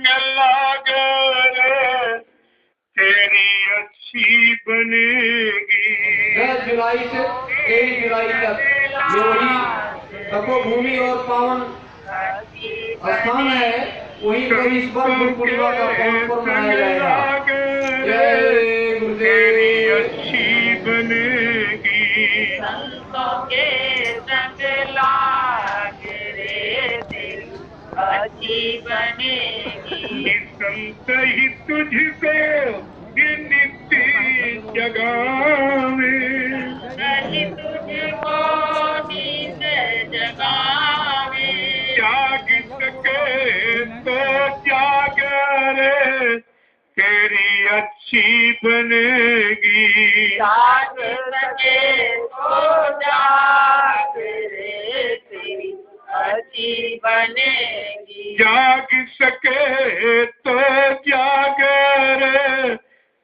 संग लागे रे तेरी अच्छी बनेगी। 10 जुलाई से 23 जुलाई तक ये वही तपोभूमि और पावन स्थान है, वहीं पर इस बार गुरु पूर्णिमा का पावन पर्व मनाया जाएगा। जय गुरुदेव। अच्छी बनेगी संतों के संग लागे रे तेरी अच्छी बनेगी। संत ही तुझको ये नित्य जगावे, नहीं तुझको नींद जगावे। जाग सके तो जाग रे तेरी अच्छी बनेगी। जाग सके तो जाग रे तेरी अच्छी बनेगी। जाग सके तो जाग रे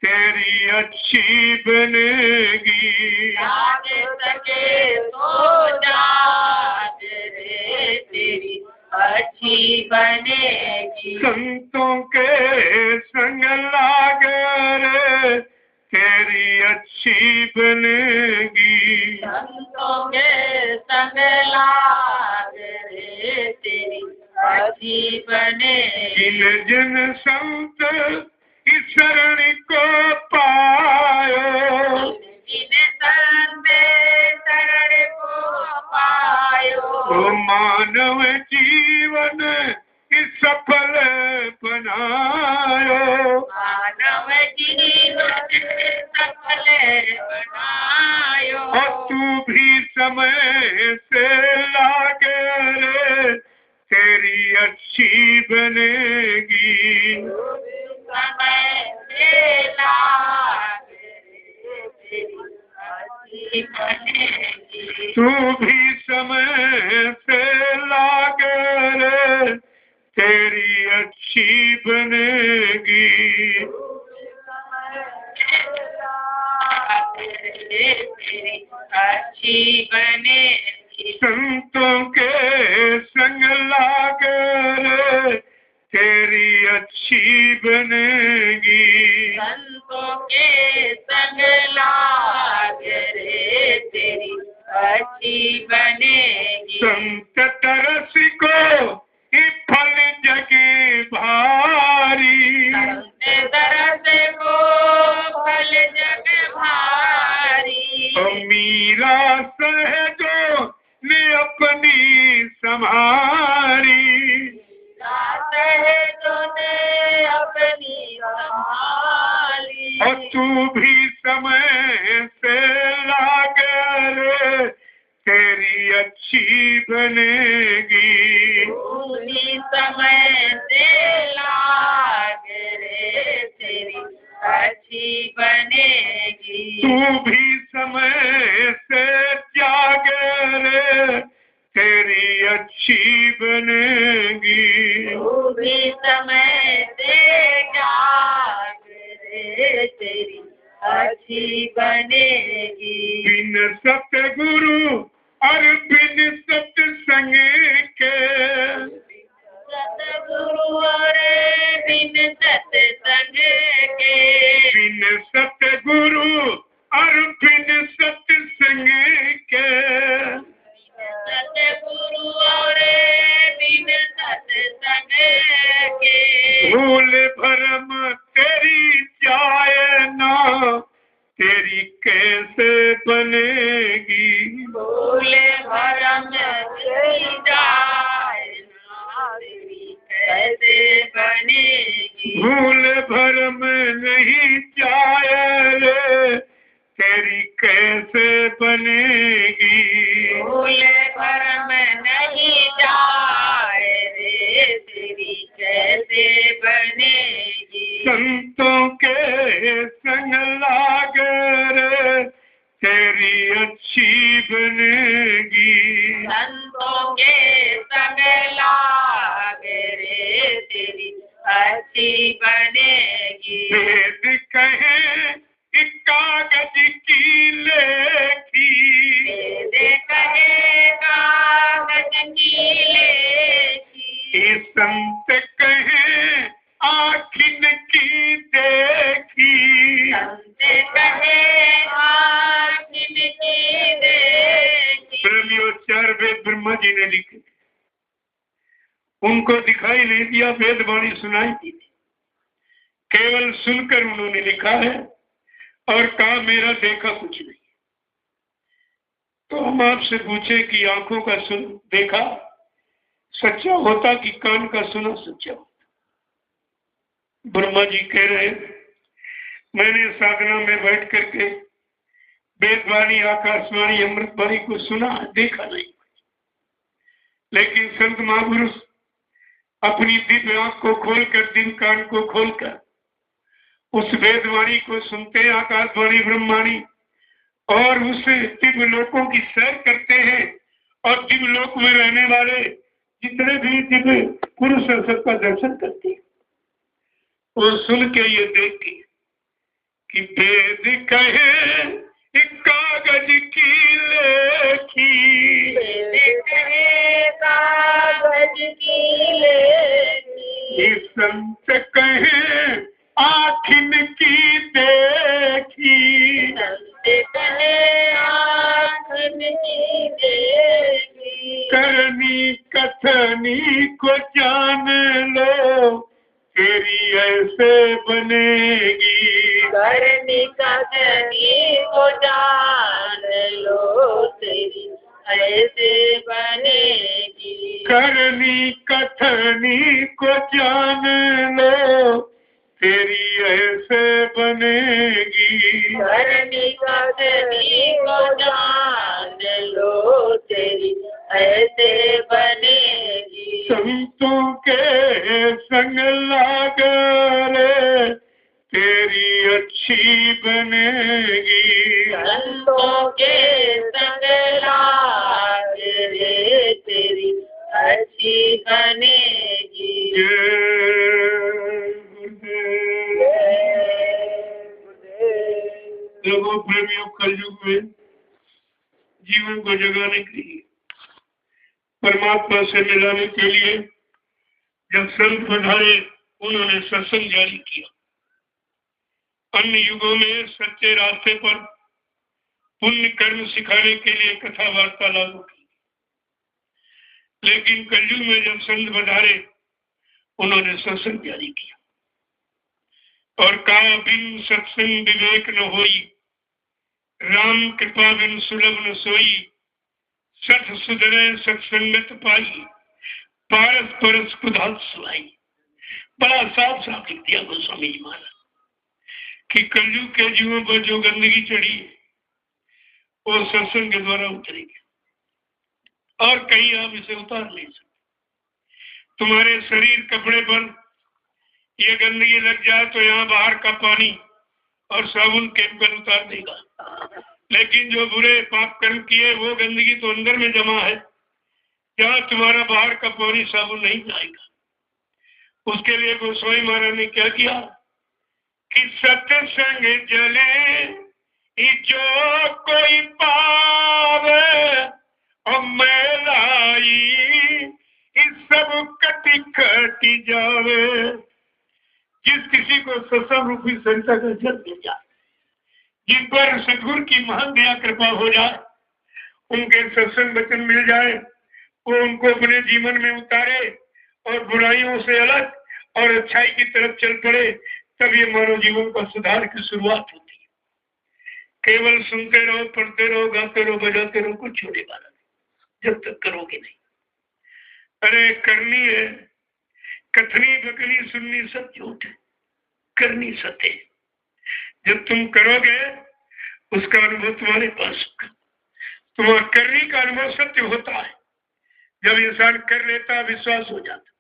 तेरी अच्छी बनेगी। जाग सके तो जाग रे तेरी अच्छी बनेगी। संतों के संग लाग रे तेरी अच्छी बनेगी। संतों के संग लाग रे तेरी अच्छी बनेगी। जिन जिन संत इस शरण को पायो, जिन संते शरण को पायो, तो मानव जीवन इस सफल बनायो। मानव जीवन सफल बनायो। और तू भी समय से लागे रे तेरी अच्छी बनेगी। समय से लाग रे तेरी अच्छी बनेगी। तू भी समय से लागे रे तेरी अच्छी बनेगी। तेरी अच्छी बनेगी। संतों के संग लागे रे तेरी अच्छी बनेगी। संतों के संग लाग रे तेरी अच्छी बनेगी। संत तरस को ये फल जगे भारी, संत तरस को फल जग भारी। और मीरा सहजो ने अपनी संभारी। ने अपनी संभाली। और तू भी समय से लागे रे तेरी अच्छी बनेगी। पूरी समय से लाग रे तेरी अच्छी बनेगी। तू भी समय से जाग रे तेरी अच्छी बनेगी। पूरी समय से जाग रे तेरी अच्छी बनेगी। बिन सतगुरु और बिन सत्संग के, सतगुरु और बिन सत्संग के, बिन सतगुरु और बिन सत्संग के, सतगुरु और बिन सत्संग के, भूल भरम तेरी जाए ना तेरी कैसे बनेगी। भूल भरम तेरी जाए ना तेरी कैसे बनेगी। भूल भरम नहीं जाए रे तेरी कैसे बनेगी। भूल भरम नहीं जाए रे तेरी कैसे बनेगी। संतों के संग लाग रे तेरी अच्छी बनेगी। संतों के संग लाग रे तेरी अच्छी बनेगी। वेद कहे एक कागज की लेखी, वेद कहे कागज की लेखी, ये संत कहे उनको दिखाई नहीं दिया, वेदवाणी सुनाई दी थी, केवल सुनकर उन्होंने लिखा है और कहा मेरा देखा कुछ नहीं। तो हम आपसे पूछे कि आंखों का सुन देखा सच्चा होता कि कान का सुना सच्चा होता? ब्रह्मा जी कह रहे मैंने साधना में बैठ करके वेदवाणी, आकाशवाणी, अमृतवाणी को सुना, देखा नहीं। लेकिन संत महापुरुष अपनी दिव्य आंख को खोलकर, दिव्य कान को खोलकर उस वेदवाणी को सुनते हैं, आकाशवाणी, ब्रह्मवाणी, और उस दिव्य लोकों की सैर करते हैं और दिव्य लोक में रहने वाले जितने भी दिव्य पुरुष हैं सबका दर्शन करते हैं। और सुन के ये देखी कि वेद कहे एक कागज की लेखी, वेद कहे कागज की लेखी, संत कहे आखिन की देखी, संत कहे आखिन की देखी, करनी कथनी को जान लो तेरी ऐसे बनेगी, करनी कथनी को जान लो तेरी ऐसे बनेगी, करनी कथनी को जान लो तेरी ऐसे बनेगी, करनी कथनी को जान लो तेरी ऐसे बनेगी, संतों के संग लाग रे तेरी अच्छी बनेगी, संतों के संग लाग रे तेरी अच्छी बनेगी। लोगों प्रेमियों, कलयुग में जीवन को जगाने के लिए, परमात्मा से मिलाने के लिए जब संत पधारे उन्होंने सत्संग जारी किया। अन्य युगों में सच्चे रास्ते पर पुण्य कर्म सिखाने के लिए कथा वार्ता लागू की, लेकिन कलयुग में जब संत पधारे उन्होंने सत्संग जारी किया और कहा बिन सत्संग विवेक न होई, राम कृपा बिन सुलभ न सोई, सठ सुधरे सत्संगत पाई, पारस परस कुदाल सुनाई। बड़ा साफ साफ लिख दिया गोस्वामी जी महाराज कि कलयुग के जीवों पर जो गंदगी चढ़ी है वो सत्संग के द्वारा उतरेगी और कहीं आप इसे उतार नहीं सकते। तुम्हारे शरीर कपड़े पर ये गंदगी लग जाए तो यहाँ बाहर का पानी और साबुन केमिकल उतार देगा, लेकिन जो बुरे पाप कर्म किए वो गंदगी तो अंदर में जमा है, जहाँ तुम्हारा बाहर का पानी साबुन नहीं जाएगा। उसके लिए गोस्वामी महाराज ने क्या किया कि सत्संग जले जो कोई पावे और मैलाई इस सब कटी कटी जावे। जिस किसी को सत्संग रूपी संता का जल मिल जाए, जिन पर सद्गुरु की महान दया कृपा हो जाए, उनके सत्संग वचन मिल जाए, वो उनको अपने जीवन में उतारे और बुराइयों से अलग और अच्छाई की तरफ चल पड़े, तब ये मानव जीवन का सुधार की शुरुआत होती है। केवल सुनते रहो, पढ़ते रहो, गाते रहो, बजाते रहो, कुछ होने वाला नहीं जब तक करोगे नहीं। अरे करनी है, कथनी बकनी सुननी सब झूठ है, करनी सत्य। जब तुम करोगे उसका अनुभव तुम्हारे पास होगा। तुम्हारा करनी का अनुभव सत्य होता है। जब इंसान कर लेता विश्वास हो जाता,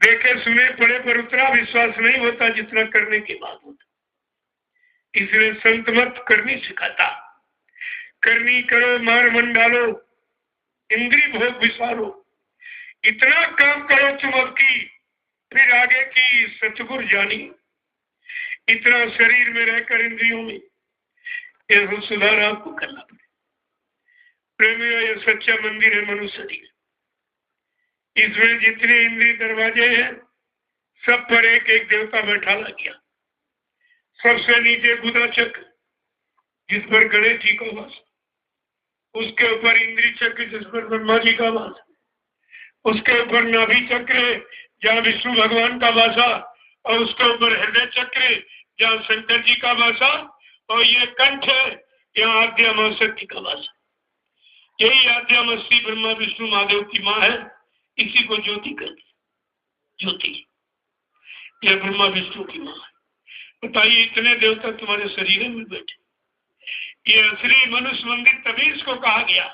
देखे सुने पढ़े पर उतना विश्वास नहीं होता जितना करने के बाद होता। इसलिए संत मत करनी सिखाता, करनी करो, मार मन डालो, इंद्री भोग विसारो, इतना काम करो तुम अब की, फिर आगे की सतगुरु जानी। इतना शरीर में रहकर इंद्रियों में यह सुधार आपको करना पड़े। प्रेमियों, ये सच्चा मंदिर है मनुष्य शरीर। इसमें जितने इंद्रिय दरवाजे हैं सब पर एक एक देवता बैठाला गया। सबसे नीचे बुधा चक्र जिस पर गणेश जी का वास, उसके ऊपर इंद्री चक्र जिस पर ब्रह्मा जी का वास, उसके ऊपर नाभि चक्र जहाँ विष्णु भगवान का वासा, और उसके ऊपर हृदय चक्र जहाँ शंकर जी का वासा, और ये कंठ है यहाँ आद्या शक्ति का वासा। यही आद्या श्री ब्रह्मा विष्णु महादेव की माँ है, इसी को ज्योति कहते हैं। ज्योति यह ब्रह्मा विष्णु की माँ है। बताइए इतने देवता तुम्हारे शरीर में बैठे। ये असली मनुष्य मंदिर तभी इसको कहा गया,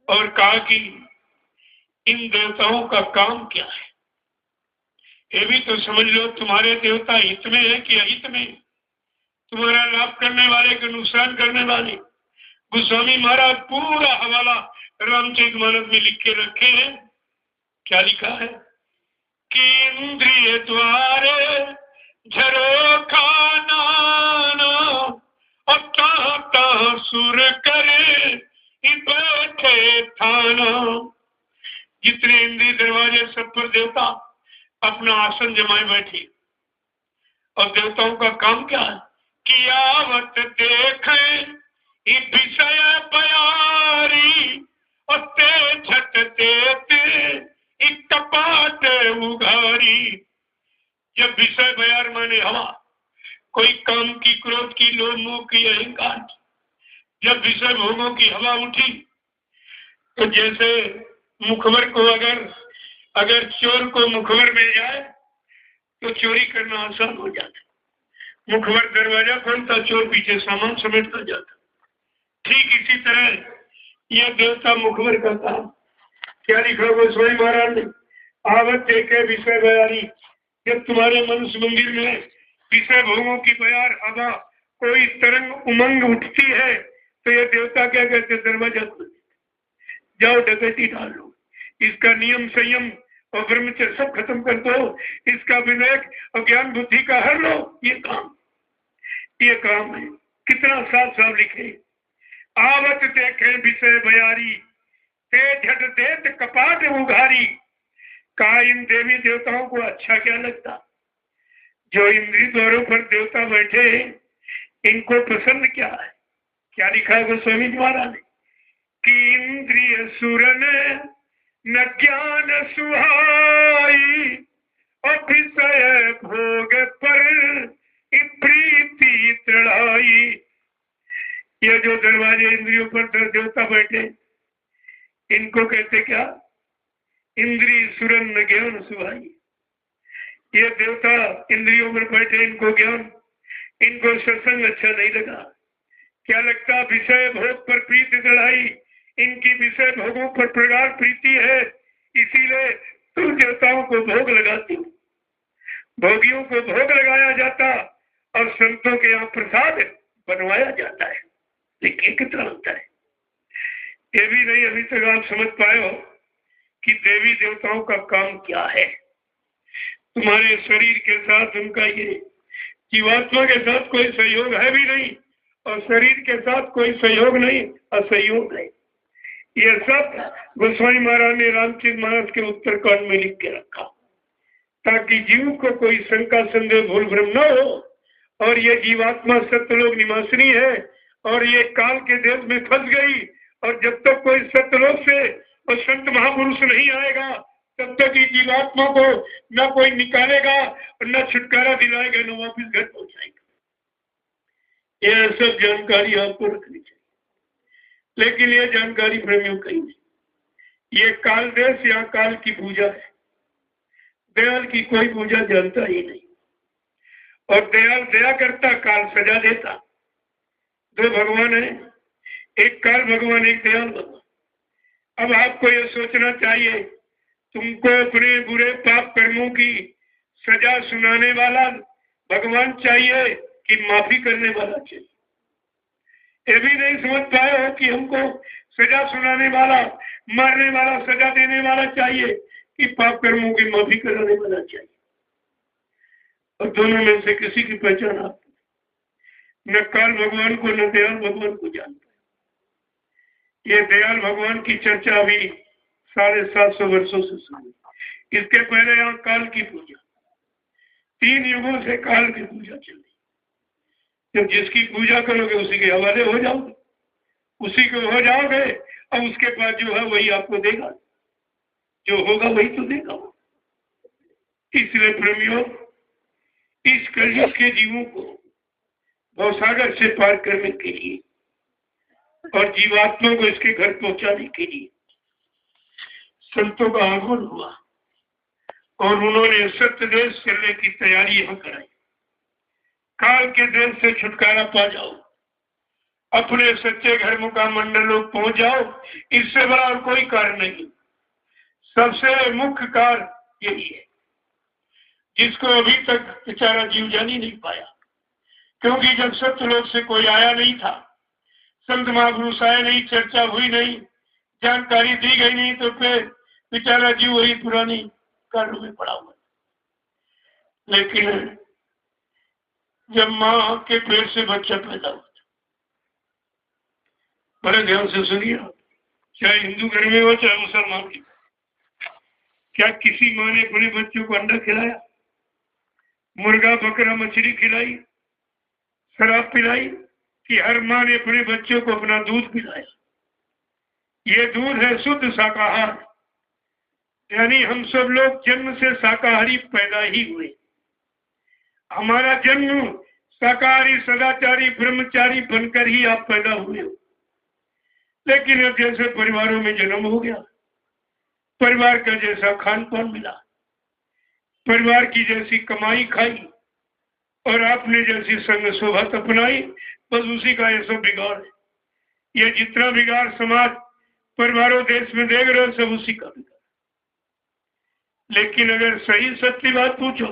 और कहा कि इन देवताओं का काम क्या है ये भी तो समझ लो। तुम्हारे देवता हित में है कि अहित में? तुम्हारा लाभ करने वाले के नुकसान करने वाले। गोस्वामी महाराज पूरा हवाला रामचरितमानस में लिख के रखे हैं। क्या लिखा है कि इंद्रिय द्वारे झरो खाना और सुर करे बैठे थाना। जितने इंद्रिय दरवाजे सब पर देवता अपना आसन जमाए बैठे। और देवताओं का काम क्या है कि आवत देखे विषय बयारी और ते झट देते कपाट उघारी। जब विषय बयार माने हवा, कोई काम की, क्रोध की, लोभ मोह की, अहंकार की, जब विषय भोगों की हवा उठी तो जैसे मुखबर को अगर चोर को मुखबर मिल जाए तो चोरी करना आसान हो जाता। मुखबर दरवाजा खोलता, चोर पीछे सामान समेटता जाता। ठीक इसी तरह यह देवता मुखबर का काम। क्या लिखा गोस्वामी महाराज ने? आवत देखे विषय बयारी। जब तुम्हारे मनुष्य मंदिर में विषय भोगों की बयार हवा, कोई तरंग उमंग उठती है तो ये देवता क्या कहते? दरवाजा खोल, जाओ डकैती डाल लो, इसका नियम संयम और ब्रह्मचर्य सब खत्म कर दो, इसका विवेक और ज्ञान बुद्धि का हर लो। ये काम है। कितना साफ साफ लिखे। आवत देखे विषय बयारी ते झट देत कपाट उघारी। कहा इन देवी देवताओं को अच्छा क्या लगता? जो इंद्रिय द्वारों पर देवता बैठे इनको पसंद क्या है? क्या लिखा है गोस्वामी महाराज ने कि इंद्रिय सुरन न ज्ञान सुहाई और विषय भोग पर प्रीति चढ़ाई। ये जो दरवाजे इंद्रियों पर देवता बैठे इनको कहते क्या? इंद्रिय सुरन न ज्ञान सुहाई। ये देवता इंद्रियों पर बैठे, इनको ज्ञान, इनको सत्संग अच्छा नहीं लगा। क्या लगता? विषय भोग पर प्रीति चढ़ाई। इनकी विषय भोगों पर प्रगाढ़ प्रीति है, इसीलिए तुम देवताओं को भोग लगाती हो। भोगियों को भोग लगाया जाता और संतों के यहाँ प्रसाद बनवाया जाता है। देखिए कितना होता है। ये भी नहीं अभी तक आप समझ पाए हो कि देवी देवताओं का काम क्या है। तुम्हारे शरीर के साथ उनका ये जीवात्मा के साथ कोई सहयोग है भी नहीं, और शरीर के साथ कोई सहयोग नहीं, असहयोग है। ये सब गोस्वामी महाराज ने रामचरितमानस के उत्तरकांड में लिख के रखा, ताकि जीव को कोई शंका संदेह भूल भ्रम न हो। और ये जीवात्मा सत्यलोक निवासिनी है और ये काल के देश में फंस गई, और जब तक कोई सत्यलोक से और संत महापुरुष नहीं आएगा तब तक ये जीवात्मा को न कोई निकालेगा और न छुटकारा दिलाएगा, न वापिस घर पहुंचाएगा। यह सब जानकारी आपको रखनी चाहिए, लेकिन यह जानकारी प्रेमियों कहीं नहीं। ये काल देश यहाँ काल की पूजा है। दयाल की कोई पूजा जानता ही नहीं, और दयाल दया करता, काल सजा देता। दो भगवान है, एक काल भगवान, एक दयाल भगवान। अब आपको यह सोचना चाहिए, तुमको अपने बुरे पाप कर्मों की सजा सुनाने वाला भगवान चाहिए कि माफी करने वाला चाहिए? ये भी नहीं समझ पाए हो कि हमको सजा सुनाने वाला, मारने वाला, सजा देने वाला चाहिए कि पाप कर्मों की माफी कराने वाला चाहिए? और दोनों में से किसी की पहचान आप न काल भगवान को न दयाल भगवान को जानता है। ये दयाल भगवान की चर्चा अभी 750 वर्षों से सुनी। इसके पहले यहाँ काल की पूजा, 3 युगों से काल की पूजा चल रही। जब जिसकी पूजा करोगे उसी के हवाले हो जाओगे, उसी को हो जाओगे, और उसके बाद जो है वही आपको देगा। जो होगा वही तो देगा। इसलिए प्रेमियों, इस कलयुग के जीवों को भवसागर से पार करने के लिए और जीवात्मा को इसके घर पहुंचाने के लिए संतों का आगमन हुआ और उन्होंने सत्य देश चलने की तैयारी यहाँ कराई। काल के देश से छुटकारा पा जाओ, अपने सच्चे घर मुकाम मंडल लोग पहुंच जाओ, इससे बड़ा और कोई कार्य नहीं। सबसे मुख्य कार्य यही है, जिसको अभी तक बेचारा जीव जान ही नहीं पाया, क्योंकि जब सत्यलोक से कोई आया नहीं था, संत महापुरुष आए नहीं, चर्चा हुई नहीं, जानकारी दी गई नहीं, तो फिर बेचारा जीव वही पुरानी कार्यों में पड़ा हुआ। लेकिन जब माँ के पेट से बच्चा पैदा हुआ, बड़े ध्यान से सुनिए, चाहे हिंदू घर में हो चाहे मुसलमान की, क्या किसी माँ ने अपने बच्चों को अंडा खिलाया, मुर्गा बकरा मछली खिलाई, शराब पिलाई? कि हर माँ ने अपने बच्चों को अपना दूध पिलाया? ये दूध है शुद्ध शाकाहार, यानी हम सब लोग जन्म से शाकाहारी पैदा ही हुए। हमारा जन्म शाकाहारी सदाचारी ब्रह्मचारी बनकर ही आप पैदा हुए हो। लेकिन अब जैसे परिवारों में जन्म हो गया, परिवार का जैसा खान पान मिला, परिवार की जैसी कमाई खाई और आपने जैसी संग सोहत अपनाई, बस उसी का ये सब बिगाड़ है। ये जितना बिगाड़ समाज परिवारों देश में देख रहे हो, सब उसी का बिगाड़। लेकिन अगर सही सच्ची बात पूछो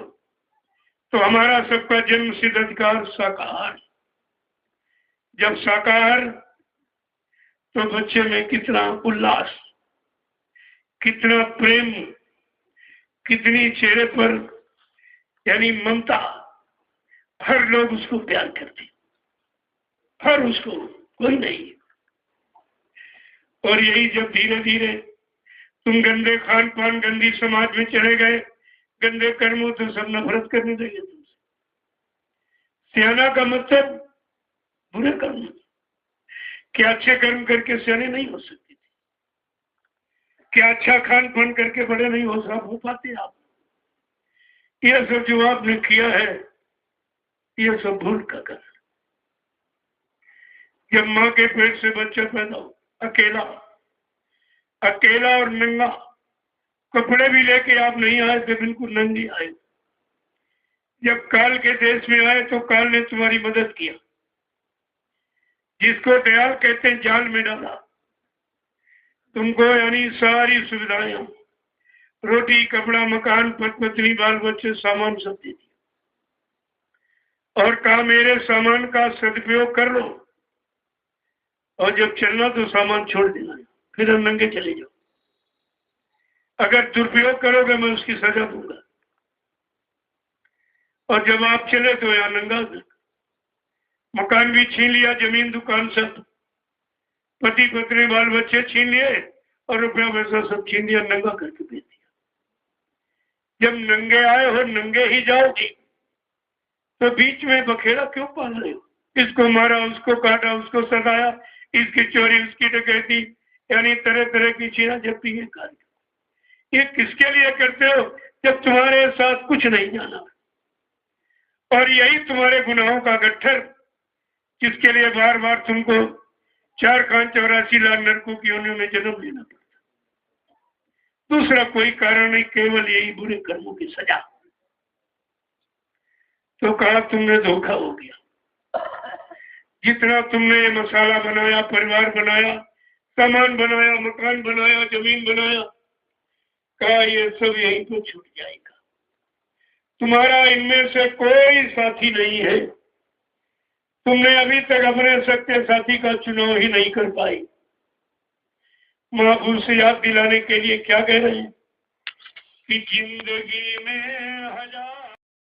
तो हमारा सबका जन्म सिद्ध अधिकार शाकाहार। जब शाकाहार, तो बच्चे में कितना उल्लास, कितना प्रेम, कितनी चेहरे पर यानी ममता, हर लोग उसको प्यार करते, हर उसको, कोई नहीं। और यही जब धीरे धीरे तुम गंदे खान पान गंदी समाज में चले गए, गंदे कर्मों, तो सब नफरत करने लगे तुमसे। सियाना का मतलब बुरे कर्म, क्या अच्छे कर्म करके सियाने नहीं हो सकते थे? क्या अच्छा खान पान करके बड़े नहीं हो पाते आप? यह सब जो आपने किया है, यह सब भूल का कर। जब माँ के पेट से बच्चा पैदा हो, अकेला अकेला और नंगा, कपड़े भी लेके आप नहीं आए थे, बिल्कुल नंगी आए। जब काल के देश में आए तो काल ने तुम्हारी मदद किया, जिसको दयाल कहते हैं, जाल में डाला तुमको, यानी सारी सुविधाएं, रोटी कपड़ा मकान पत्नी बाल बच्चे सामान सब दे दिया और कहा मेरे सामान का सदुपयोग कर लो, और जब चलना तो सामान छोड़ देना, फिर हम नंगे चले जाओ। अगर दुरुपयोग करोगे मैं उसकी सजा दूंगा। और जब आप चले तो यहाँ नंगा, मकान भी छीन लिया, जमीन दुकान सब, पति पत्नी बाल बच्चे छीन लिए और रुपया पैसा सब छीन लिया, नंगा करके भेज दिया। जब नंगे आए हो, नंगे ही जाओगे, तो बीच में बखेड़ा क्यों पाल रहे हो? इसको मारा, उसको काटा, उसको सताया, इसकी चोरी उसकी डकैती, यानी तरह तरह की चीजें जबकि ये कार्य, ये किसके लिए करते हो? जब तुम्हारे साथ कुछ नहीं जाना, और यही तुम्हारे गुनाहों का गट्ठर, जिसके लिए बार बार तुमको 4 खान 84 लाख नरकों की योनियों में जन्म लेना पड़ता। दूसरा कोई कारण नहीं, केवल यही बुरे कर्मों की सजा। तो कहा तुमने धोखा हो गया, जितना तुमने मसाला बनाया, परिवार बनाया, सामान बनाया, मकान बनाया, जमीन बनाया, कहा ये सब यहीं पर छूट जाएगा। तुम्हारा इनमें से कोई साथी नहीं है, तुमने अभी तक अपने सत्य साथी का चुनाव ही नहीं कर पाई। महापुरुष से याद दिलाने के लिए क्या कह रहे हैं कि जिंदगी में हजार